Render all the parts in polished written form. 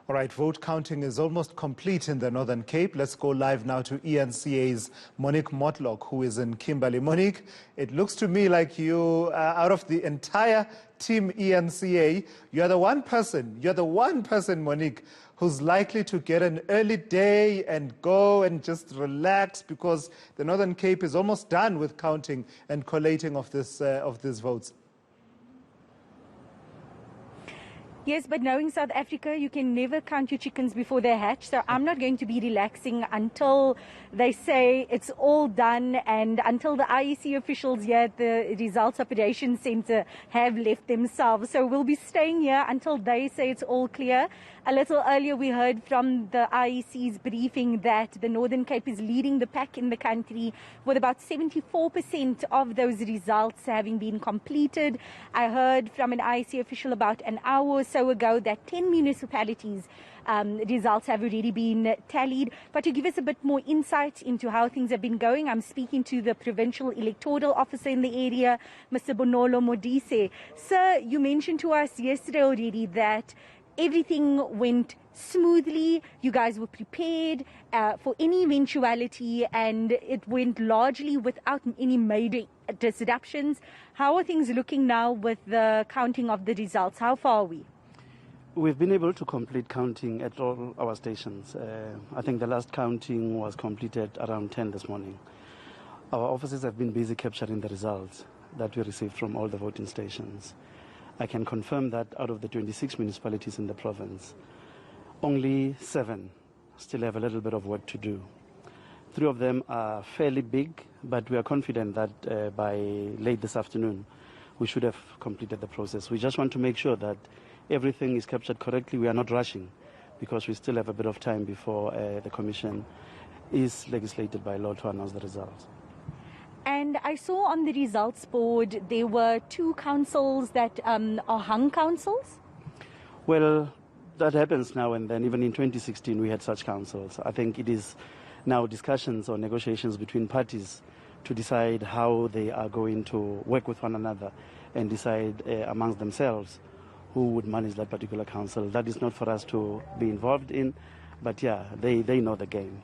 All right, vote counting is almost complete in the Northern Cape. Let's go live now to eNCA's Monique Mortlock, who is in Kimberley. Monique, it looks to me like you, out of the entire team eNCA, you're the one person, Monique, who's likely to get an early day and go and just relax because the Northern Cape is almost done with counting and collating of these votes. Yes, but knowing South Africa, you can never count your chickens before they hatch. So I'm not going to be relaxing until they say it's all done and until the IEC officials here at the Results Operations Centre have left themselves. So we'll be staying here until they say it's all clear. A little earlier, we heard from the IEC's briefing that the Northern Cape is leading the pack in the country with about 74% of those results having been completed. I heard from an IEC official about an hour or so ago that 10 municipalities results have already been tallied. But to give us a bit more insight into how things have been going, I'm speaking to the Provincial Electoral Officer in the area, Mr. Bonolo Modise. Sir, you mentioned to us yesterday already that everything went smoothly. You guys were prepared for any eventuality, and it went largely without any major disruptions. How are things looking now with the counting of the results? How far are we? We've been able to complete counting at all our stations. I think the last counting was completed around 10 this morning. Our officers have been busy capturing the results that we received from all the voting stations. I can confirm that out of the 26 municipalities in the province, only 7 still have a little bit of work to do. 3 of them are fairly big, but we are confident that by late this afternoon, we should have completed the process. We just want to make sure that everything is captured correctly. We are not rushing because we still have a bit of time before the Commission is legislated by law to announce the results. And I saw on the results board there were 2 councils that are hung councils. Well, that happens now and then. Even in 2016, we had such councils. I think it is now discussions or negotiations between parties to decide how they are going to work with one another and decide amongst themselves who would manage that particular council. That is not for us to be involved in, but yeah, they know the game.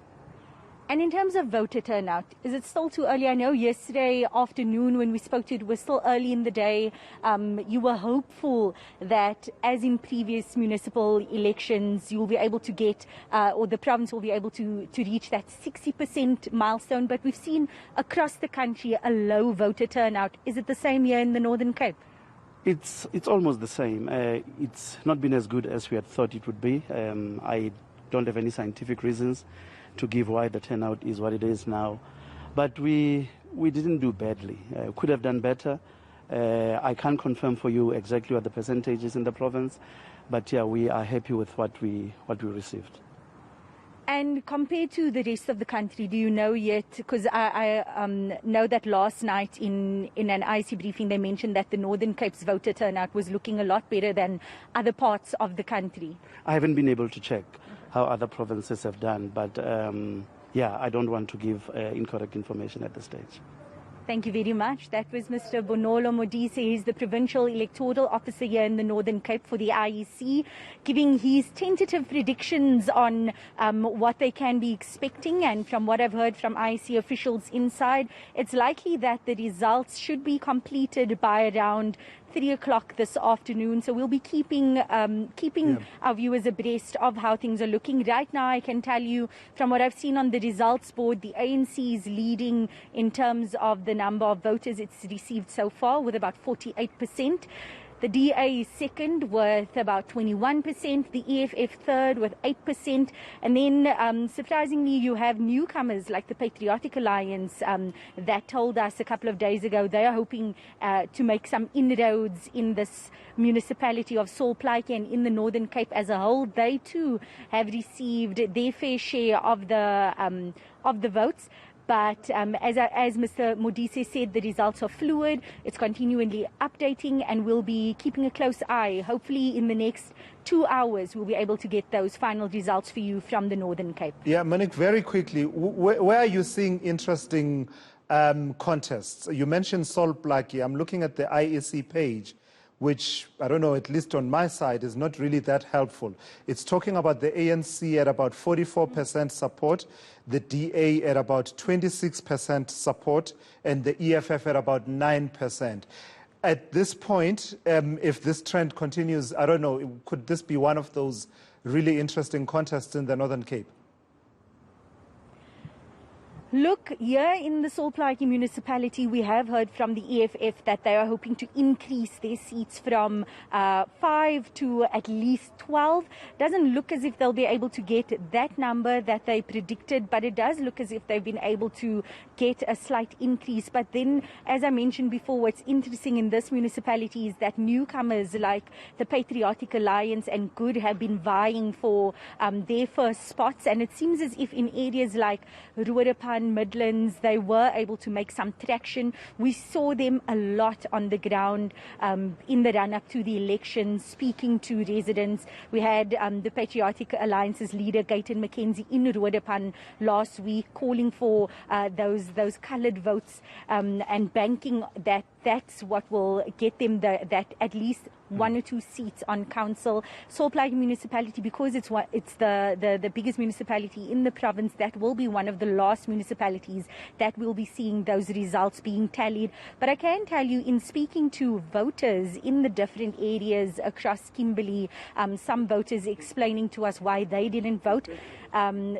And in terms of voter turnout, is it still too early? I know yesterday afternoon when we spoke to you, it was still early in the day. You were hopeful that, as in previous municipal elections, you will be able to get, or the province will be able to reach that 60% milestone. But we've seen across the country a low voter turnout. Is it the same here in the Northern Cape? It's almost the same. It's not been as good as we had thought it would be. I don't have any scientific reasons to give why the turnout is what it is now. But we didn't do badly. Could have done better. I can't confirm for you exactly what the percentage is in the province, but yeah, we are happy with what we received. And compared to the rest of the country, do you know yet? Because I know that last night in an IC briefing, they mentioned that the Northern Cape's voter turnout was looking a lot better than other parts of the country. I haven't been able to check how other provinces have done, but yeah, I don't want to give incorrect information at this stage. Thank you very much. That was Mr. Bonolo Modise. He's the Provincial Electoral Officer here in the Northern Cape for the IEC, giving his tentative predictions on what they can be expecting. And from what I've heard from IEC officials inside, it's likely that the results should be completed by around 3 o'clock this afternoon. So we'll be keeping our viewers abreast of how things are looking. Right now, I can tell you from what I've seen on the results board, the ANC is leading in terms of the number of voters it's received so far with about 48%. The DA is second with about 21%, the EFF third with 8%, and then surprisingly you have newcomers like the Patriotic Alliance that told us a couple of days ago they are hoping to make some inroads in this municipality of Saul Plaatje and in the Northern Cape as a whole. They too have received their fair share of the votes. But as Mr. Modise said, the results are fluid. It's continually updating, and we'll be keeping a close eye. Hopefully in the next 2 hours, we'll be able to get those final results for you from the Northern Cape. Yeah, Monique, very quickly, where are you seeing interesting contests? You mentioned Saul Plaatje. I'm looking at the IEC page. which, I don't know, at least on my side, is not really that helpful. It's talking about the ANC at about 44% support, the DA at about 26% support, and the EFF at about 9%. At this point, if this trend continues, I don't know, could this be one of those really interesting contests in the Northern Cape? Look, here in the Sol Plaatje municipality, we have heard from the EFF that they are hoping to increase their seats from 5 to at least 12. Doesn't look as if they'll be able to get that number that they predicted, but it does look as if they've been able to get a slight increase. But then, as I mentioned before, what's interesting in this municipality is that newcomers like the Patriotic Alliance and Good have been vying for their first spots, and it seems as if in areas like Roodepan, Midlands, they were able to make some traction. We saw them a lot on the ground in the run-up to the election, speaking to residents. We had the Patriotic Alliance's leader, Gayton McKenzie, in Roodepan last week, calling for those coloured votes and banking that that's what will get them that at least 1 or 2 seats on council. Sol Plaatje municipality, because it's the biggest municipality in the province, that will be one of the last municipalities that will be seeing those results being tallied. But I can tell you, in speaking to voters in the different areas across Kimberley, some voters explaining to us why they didn't vote,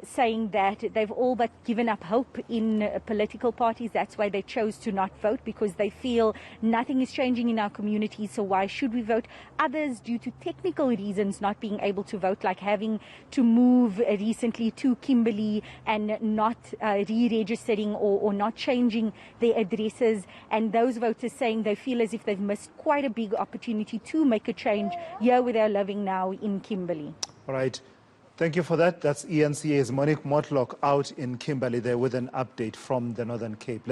saying that they've all but given up hope in political parties. That's why they chose to not vote, because they feel nothing is changing in our community, so why should we vote? Others, due to technical reasons, not being able to vote, like having to move recently to Kimberley and not re-registering or not changing their addresses. And those voters saying they feel as if they've missed quite a big opportunity to make a change here where they're living now in Kimberley. All right. Thank you for that. That's eNCA's Monique Mortlock out in Kimberley there with an update from the Northern Cape.